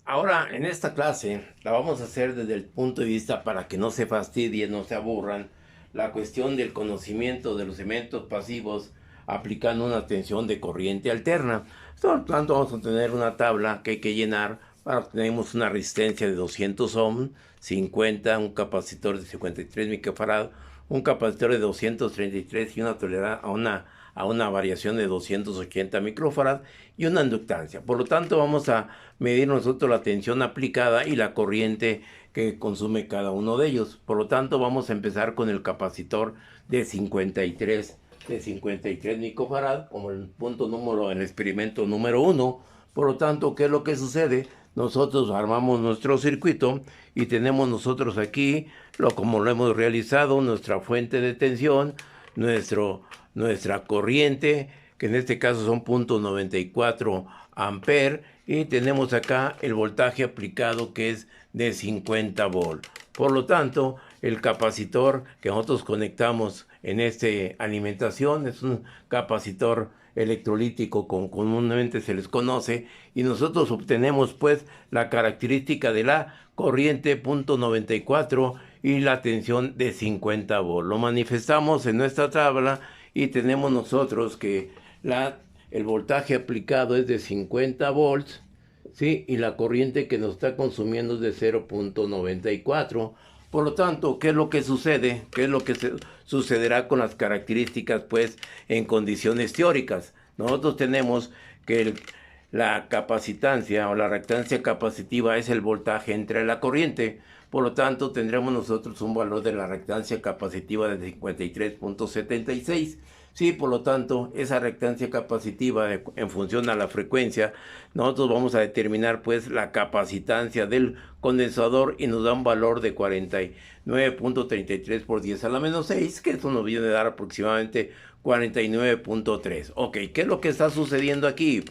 Ahora, en esta clase, la vamos a hacer desde el punto de vista para que no se fastidien, no se aburran, la cuestión del conocimiento de los elementos pasivos aplicando una tensión de corriente alterna. Por lo tanto, vamos a tener una tabla que hay que llenar para tenemos una resistencia de 200 ohms, 50, un capacitor de 53 microfarad, un capacitor de 233 y una tolerancia a una variación de 280 microfarad y una inductancia. Por lo tanto, vamos a medir nosotros la tensión aplicada y la corriente que consume cada uno de ellos. Por lo tanto, vamos a empezar con el capacitor de 53 microfarad como el punto número en el experimento número 1. Por lo tanto, ¿qué es lo que sucede? Nosotros armamos nuestro circuito y tenemos nosotros aquí, como lo hemos realizado, nuestra fuente de tensión, nuestra corriente, que en este caso son 0.94 amperes, y tenemos acá el voltaje aplicado que es de 50 volt. Por lo tanto, el capacitor que nosotros conectamos en esta alimentación es un capacitor electrolítico como comúnmente se les conoce, y nosotros obtenemos pues la característica de la corriente 0.94 y la tensión de 50 volt. Lo manifestamos en nuestra tabla y tenemos nosotros que el voltaje aplicado es de 50 volts, ¿sí? Y la corriente que nos está consumiendo es de 0.94. Por lo tanto, ¿qué es lo que sucede? ¿Qué es lo que sucederá con las características, pues, en condiciones teóricas? Nosotros tenemos que la capacitancia o la reactancia capacitiva es el voltaje entre la corriente. Por lo tanto, tendremos nosotros un valor de la reactancia capacitiva de 53.76. Sí, por lo tanto, esa reactancia capacitiva en función a la frecuencia, nosotros vamos a determinar pues la capacitancia del condensador y nos da un valor de 49.33 por 10 a la menos 6, que eso nos viene a dar aproximadamente 49.3. Ok, ¿qué es lo que está sucediendo aquí?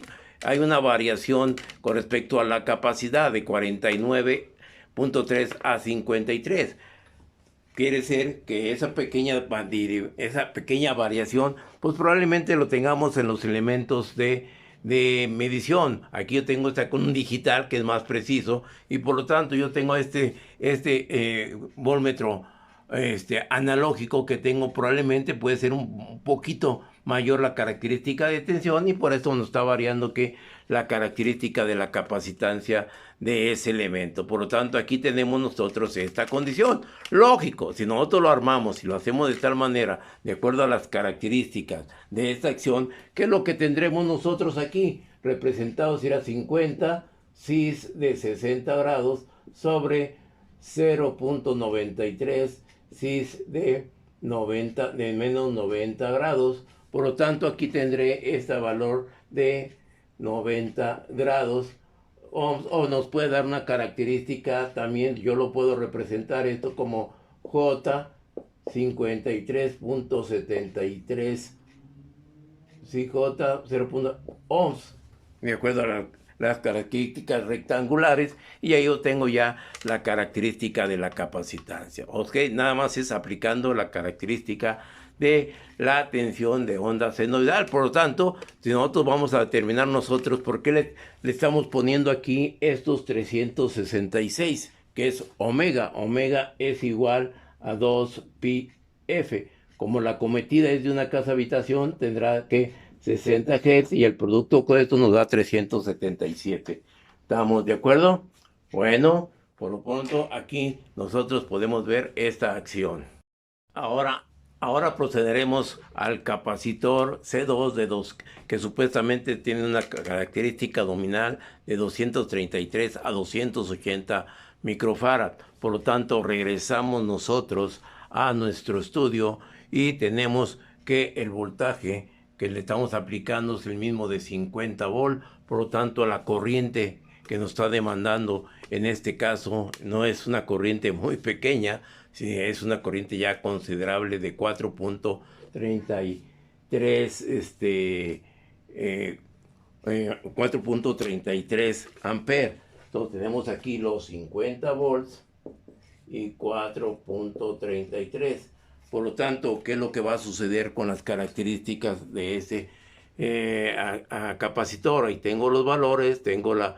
Hay una variación con respecto a la capacidad de 49.3 a 53. Quiere ser que esa pequeña variación, pues probablemente lo tengamos en los elementos de medición. Aquí yo tengo con un digital que es más preciso y por lo tanto yo tengo voltmetro analógico que tengo, probablemente puede ser un poquito mayor la característica de tensión y por eso nos está variando que la característica de la capacitancia de ese elemento. Por lo tanto, aquí tenemos nosotros esta condición. Lógico, si nosotros lo armamos y lo hacemos de tal manera, de acuerdo a las características de esta acción, ¿qué es lo que tendremos nosotros aquí? Representado será 50 cis de 60 grados sobre 0.93 cis de menos 90 grados. Por lo tanto, aquí tendré este valor de 90 grados. O nos puede dar una característica también, yo lo puedo representar esto como J 53.73, sí, J 0. Ohms, de acuerdo a las características rectangulares, y ahí yo tengo ya la característica de la capacitancia. Ok, nada más es aplicando la característica de la tensión de onda senoidal. Por lo tanto, si nosotros vamos a determinar nosotros por qué le estamos poniendo aquí estos 366, que es omega. Omega es igual a 2πf. Como la cometida es de una casa habitación, tendrá que 60 Hz y el producto con esto nos da 377. ¿Estamos de acuerdo? Bueno, por lo pronto aquí nosotros podemos ver esta acción. Ahora procederemos al capacitor C2 que supuestamente tiene una característica nominal de 233 a 280 microfarad. Por lo tanto, regresamos nosotros a nuestro estudio y tenemos que el voltaje que le estamos aplicando es el mismo de 50 volt. Por lo tanto, la corriente que nos está demandando en este caso no es una corriente muy pequeña, sí, es una corriente ya considerable de 4.33 4.33 amperes. Entonces tenemos aquí los 50 volts y 4.33. Por lo tanto, ¿qué es lo que va a suceder con las características de ese capacitor? Ahí tengo los valores, tengo la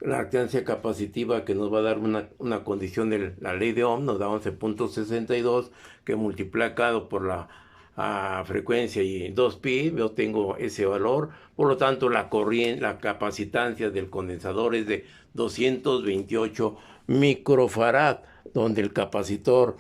La reactancia capacitiva que nos va a dar una condición de la ley de Ohm nos da 11.62, que multiplicado por la frecuencia y 2pi, yo tengo ese valor. Por lo tanto, la capacitancia del condensador es de 228 microfarad, donde el capacitor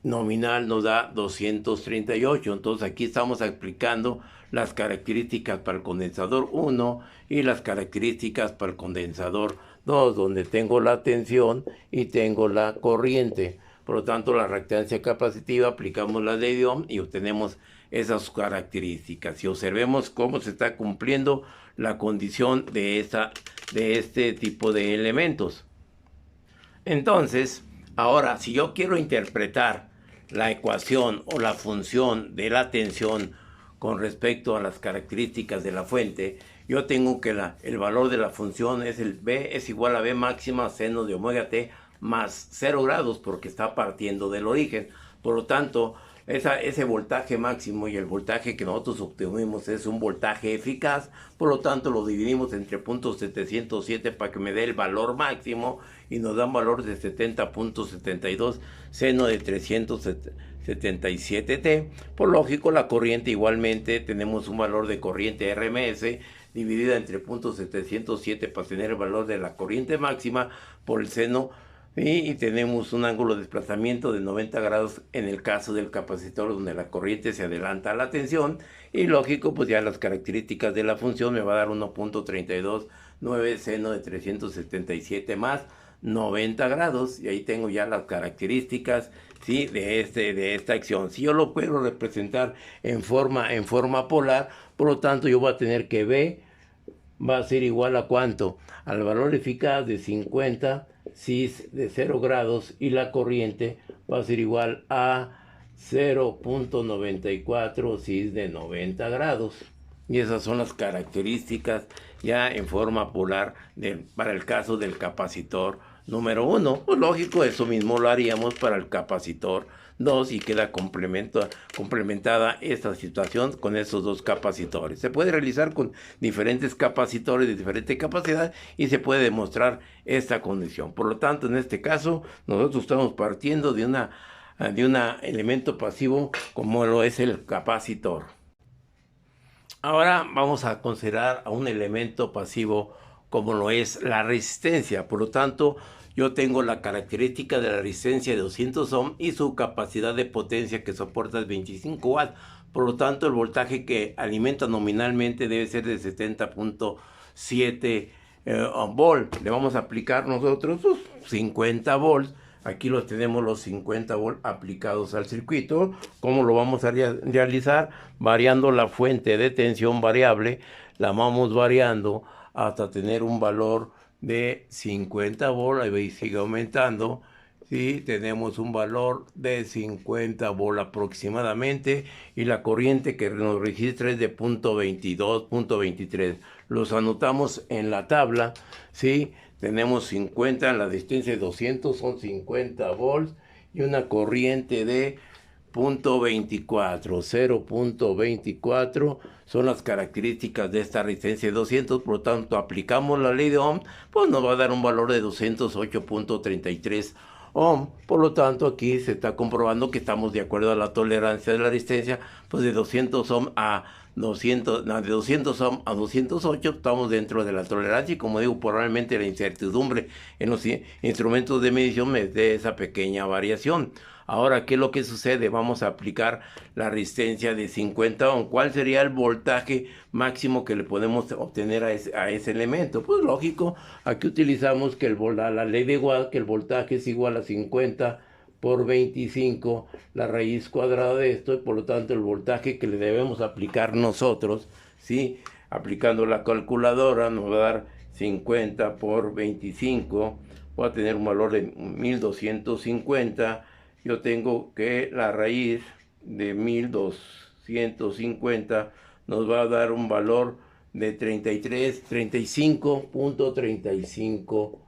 nominal nos da 238. Entonces aquí estamos aplicando las características para el condensador 1 y las características para el condensador 2, donde tengo la tensión y tengo la corriente. Por lo tanto, la reactancia capacitiva, aplicamos la ley de Ohm y obtenemos esas características. Y observemos cómo se está cumpliendo la condición de este tipo de elementos. Entonces, ahora, si yo quiero interpretar la ecuación o la función de la tensión con respecto a las características de la fuente, yo tengo que el valor de la función es el B es igual a B máxima seno de omega t más 0 grados, porque está partiendo del origen. Por lo tanto, ese voltaje máximo y el voltaje que nosotros obtuvimos es un voltaje eficaz. Por lo tanto, lo dividimos entre .707 para que me dé el valor máximo, y nos da un valor de 70.72 seno de 377t. Por lógico, la corriente igualmente tenemos un valor de corriente RMS dividida entre .707 para tener el valor de la corriente máxima por el seno, y tenemos un ángulo de desplazamiento de 90 grados en el caso del capacitor, donde la corriente se adelanta a la tensión. Y lógico, pues ya las características de la función me va a dar 1.329 seno de 377 más 90 grados, y ahí tengo ya las características, ¿sí?, de esta acción. Si yo lo puedo representar en forma polar, por lo tanto yo voy a tener que B va a ser igual a ¿cuánto? Al valor eficaz de 50 cis de 0 grados, y la corriente va a ser igual a 0.94 cis de 90 grados. Y esas son las características ya en forma polar para el caso del capacitor número 1. Pues lógico, eso mismo lo haríamos para el capacitor 2, y queda complementada esta situación con esos dos capacitores. Se puede realizar con diferentes capacitores de diferente capacidad y se puede demostrar esta condición. Por lo tanto, en este caso, nosotros estamos partiendo de un elemento pasivo como lo es el capacitor. Ahora vamos a considerar a un elemento pasivo como lo es la resistencia. Por lo tanto, yo tengo la característica de la resistencia de 200 ohm y su capacidad de potencia que soporta es 25 watts. Por lo tanto, el voltaje que alimenta nominalmente debe ser de 70.7 volt. Le vamos a aplicar nosotros 50 volts. Aquí los tenemos, los 50 volts aplicados al circuito. ¿Cómo lo vamos a realizar? Variando la fuente de tensión variable, la vamos variando hasta tener un valor de 50 volts, ahí sigue aumentando, ¿sí? Tenemos un valor de 50 volts aproximadamente, y la corriente que nos registra es de 0.22, 0.23. Los anotamos en la tabla, ¿sí? Tenemos 50, en la distancia de 200 son 50 volts, y una corriente de 0.24 son las características de esta resistencia de 200. Por lo tanto, aplicamos la ley de Ohm, pues nos va a dar un valor de 208.33 ohm. Por lo tanto, aquí se está comprobando que estamos de acuerdo a la tolerancia de la resistencia, pues de 200 ohm a 200 ohm a 208 estamos dentro de la tolerancia. Y como digo, probablemente la incertidumbre en los instrumentos de medición me dé esa pequeña variación. Ahora, ¿qué es lo que sucede? Vamos a aplicar la resistencia de 50 ohm. ¿Cuál sería el voltaje máximo que le podemos obtener a ese elemento? Pues lógico, aquí utilizamos que la ley de Watt, que el voltaje es igual a 50 por 25, la raíz cuadrada de esto, y por lo tanto el voltaje que le debemos aplicar nosotros, ¿sí?, aplicando la calculadora, nos va a dar 50 por 25, voy a tener un valor de 1250. Yo tengo que la raíz de 1250 nos va a dar un valor de 35.35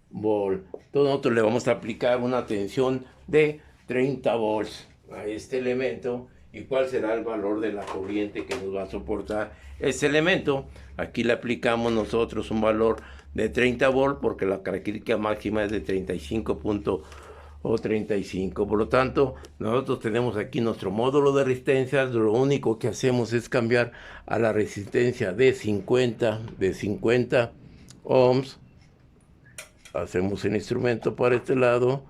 volt. Entonces nosotros le vamos a aplicar una tensión de 30 volts a este elemento. ¿Y cuál será el valor de la corriente que nos va a soportar este elemento? Aquí le aplicamos nosotros un valor de 30 volt, porque la característica máxima es de 35.35. Por lo tanto, nosotros tenemos aquí nuestro módulo de resistencias. Lo único que hacemos es cambiar a la resistencia de 50 ohms. Hacemos el instrumento para este lado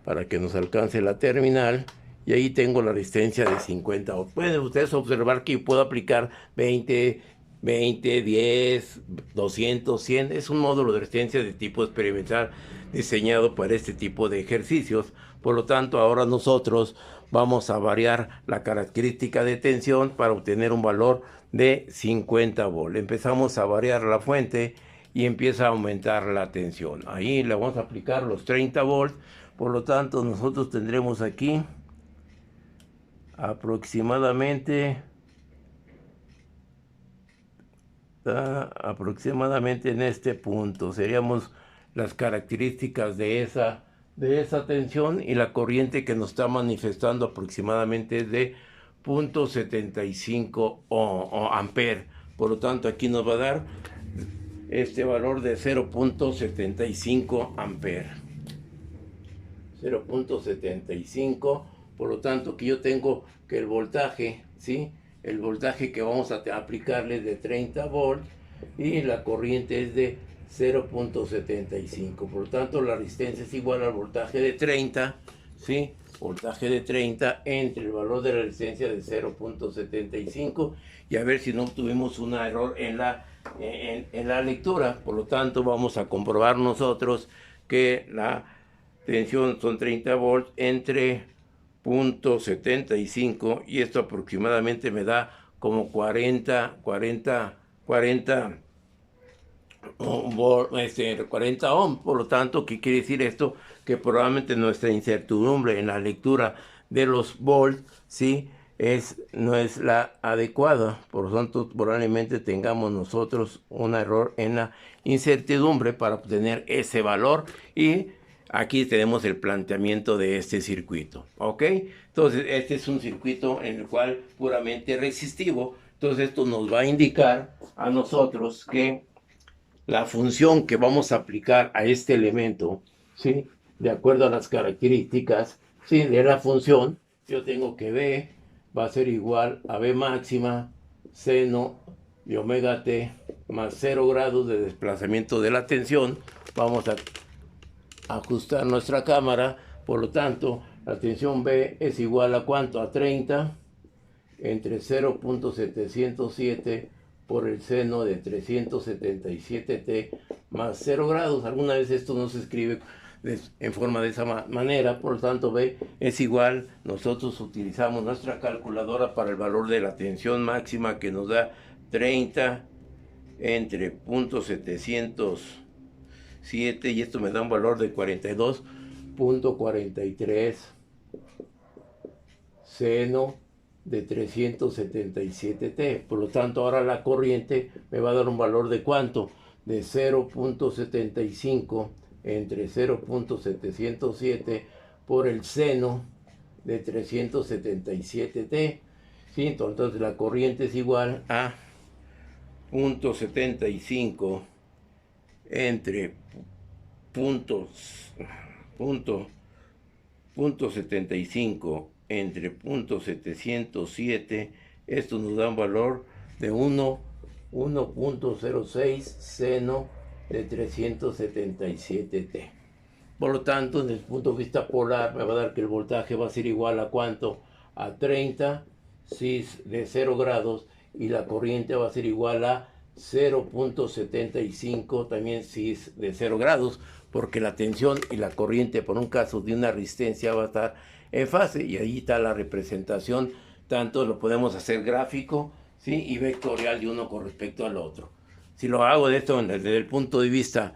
para que nos alcance la terminal, y ahí tengo la resistencia de 50 ohms. Pueden ustedes observar que puedo aplicar 20, 10, 200, 100. Es un módulo de resistencia de tipo experimental diseñado para este tipo de ejercicios. Por lo tanto, ahora nosotros vamos a variar la característica de tensión para obtener un valor de 50 volts. Empezamos a variar la fuente y empieza a aumentar la tensión. Ahí le vamos a aplicar los 30 volts. Por lo tanto, nosotros tendremos aquí aproximadamente en este punto seríamos las características de esa tensión, y la corriente que nos está manifestando aproximadamente es de 0.75 amperes. Por lo tanto, aquí nos va a dar este valor de 0.75 amperes. 0.75. Por lo tanto, aquí yo tengo que el voltaje, ¿sí? El voltaje que vamos a aplicarle es de 30 volts y la corriente es de 0.75. Por lo tanto, la resistencia es igual al voltaje de 30, ¿sí? Voltaje de 30 entre el valor de la resistencia de 0.75, y a ver si no tuvimos un error en la lectura. Por lo tanto, vamos a comprobar nosotros que la tensión son 30 volts entre 0.75, y esto aproximadamente me da como 40 ohms. Por lo tanto, ¿qué quiere decir esto? Que probablemente nuestra incertidumbre en la lectura de los volts, ¿sí?, no es la adecuada. Por lo tanto, probablemente tengamos nosotros un error en la incertidumbre para obtener ese valor, y aquí tenemos el planteamiento de este circuito, ¿ok? Entonces, este es un circuito en el cual puramente resistivo. Entonces, esto nos va a indicar a nosotros que la función que vamos a aplicar a este elemento, ¿sí?, de acuerdo a las características, ¿sí?, de la función, yo tengo que B va a ser igual a B máxima seno de omega t más 0 grados de desplazamiento de la tensión. Vamos a ajustar nuestra cámara. Por lo tanto, la tensión B es igual a ¿cuánto? A 30 entre 0.707 por el seno de 377t más 0 grados. Alguna vez esto no se escribe en forma de esa manera. Por lo tanto, B es igual, nosotros utilizamos nuestra calculadora para el valor de la tensión máxima, que nos da 30 entre 0.707, y esto me da un valor de 42.43 seno de 377t. Por lo tanto, ahora la corriente me va a dar un valor de ¿cuánto? De 0.75 entre 0.707 por el seno de 377t. ¿Sí? Entonces la corriente es igual a 0.75 entre 0.75 entre 0.707. Esto nos da un valor de 1.06 seno de 377t. Por lo tanto, desde el punto de vista polar, me va a dar que el voltaje va a ser igual a ¿cuánto? A 30 cis de 0 grados, y la corriente va a ser igual a 0.75 también cis de 0 grados, porque la tensión y la corriente, por un caso de una resistencia, va a estar en fase, y ahí está la representación. Tanto lo podemos hacer gráfico, ¿sí?, y vectorial de uno con respecto al otro. Si lo hago de esto desde el punto de vista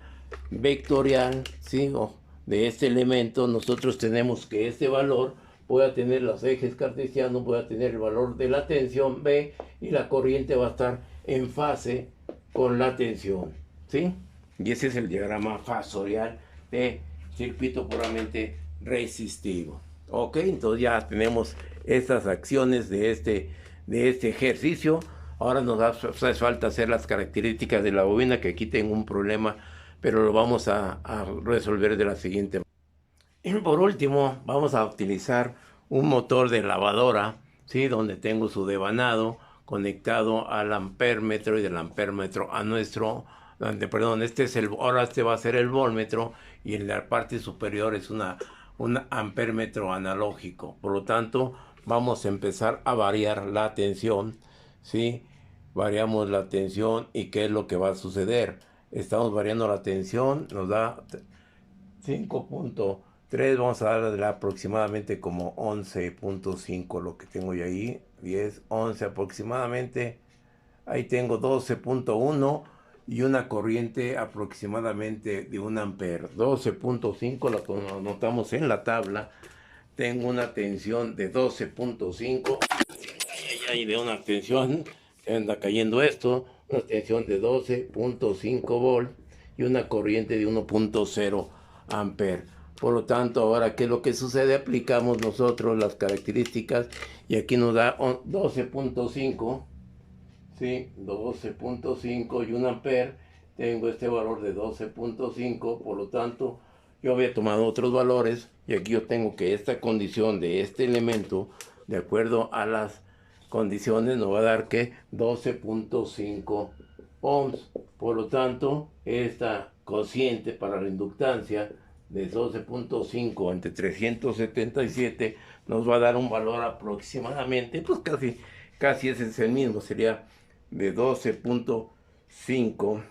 vectorial, ¿sí?, o de este elemento, nosotros tenemos que este valor pueda tener los ejes cartesianos, pueda tener el valor de la tensión B, y la corriente va a estar en fase con la tensión, ¿sí? Y ese es el diagrama fasorial de circuito puramente resistivo. Ok, entonces ya tenemos estas acciones de este ejercicio. Ahora nos hace falta hacer las características de la bobina, que aquí tengo un problema pero lo vamos a resolver de la siguiente manera. Y por último, vamos a utilizar un motor de lavadora, ¿sí? Donde tengo su devanado conectado al ampérmetro y del ampérmetro a nuestro, perdón, ahora este va a ser el voltmetro y en la parte superior es un ampérmetro analógico. Por lo tanto, vamos a empezar a variar la tensión, ¿sí? Variamos la tensión y ¿qué es lo que va a suceder? Estamos variando la tensión, nos da 5.3, vamos a darle aproximadamente como 11.5, lo que tengo yo ahí, 10, 11 aproximadamente. Ahí tengo 12.1 y una corriente aproximadamente de 1 ampere. 12.5 lo anotamos en la tabla. Tengo una tensión de 12.5. Ahí de una tensión, anda cayendo esto, una tensión de 12.5 volt y una corriente de 1.0 ampere. Por lo tanto, ahora, ¿qué es lo que sucede? Aplicamos nosotros las características y aquí nos da 12.5, ¿sí? 12.5 y 1 ampere. Tengo este valor de 12.5, por lo tanto, yo había tomado otros valores y aquí yo tengo que esta condición de este elemento, de acuerdo a las condiciones, nos va a dar que 12.5 ohms. Por lo tanto, esta cociente para la inductancia de 12.5 entre 377 nos va a dar un valor aproximadamente, pues casi ese es el mismo, sería de 12.5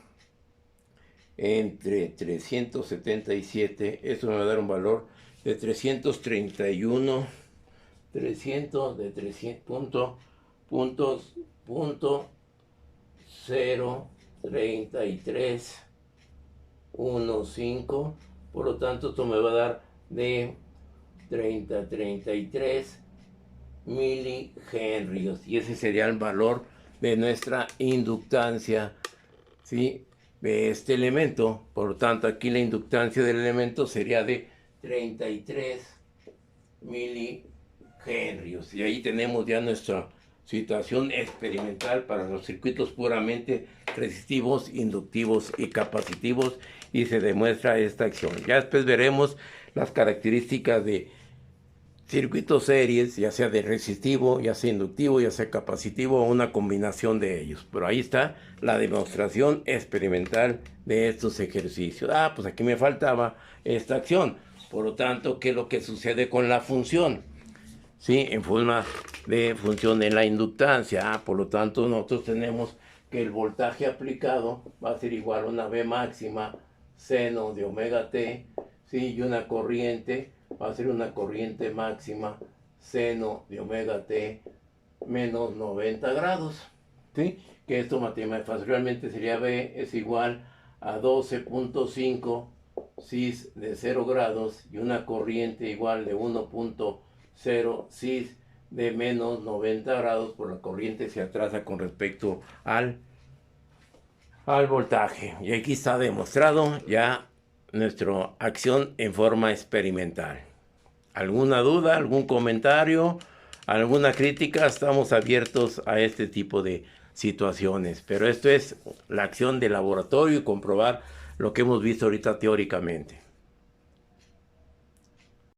entre 377, eso me va a dar un valor de 331, 300 de 300.03315. Por lo tanto, esto me va a dar de 33 milihenrios. Y ese sería el valor de nuestra inductancia, ¿sí? De este elemento. Por lo tanto, aquí la inductancia del elemento sería de 33 milihenrios. Y ahí tenemos ya nuestra situación experimental para los circuitos puramente resistivos, inductivos y capacitivos, y se demuestra esta acción. Ya después veremos las características de circuitos series, ya sea de resistivo, ya sea inductivo, ya sea capacitivo o una combinación de ellos. Pero ahí está la demostración experimental de estos ejercicios. Pues aquí me faltaba esta acción. Por lo tanto, ¿qué es lo que sucede con la función? ¿Sí? En forma de función en la inductancia. Por lo tanto, nosotros tenemos que el voltaje aplicado va a ser igual a una V máxima seno de omega t, ¿sí? Y una corriente va a ser una corriente máxima seno de omega t menos 90 grados, ¿sí? Que esto matemáticamente realmente sería V es igual a 12.5 cis de 0 grados y una corriente igual de 1.0 cis de menos 90 grados, por la corriente se atrasa con respecto al voltaje. Y aquí está demostrado ya nuestra acción en forma experimental. ¿Alguna duda, algún comentario, alguna crítica? Estamos abiertos a este tipo de situaciones, pero esto es la acción de laboratorio y comprobar lo que hemos visto ahorita teóricamente.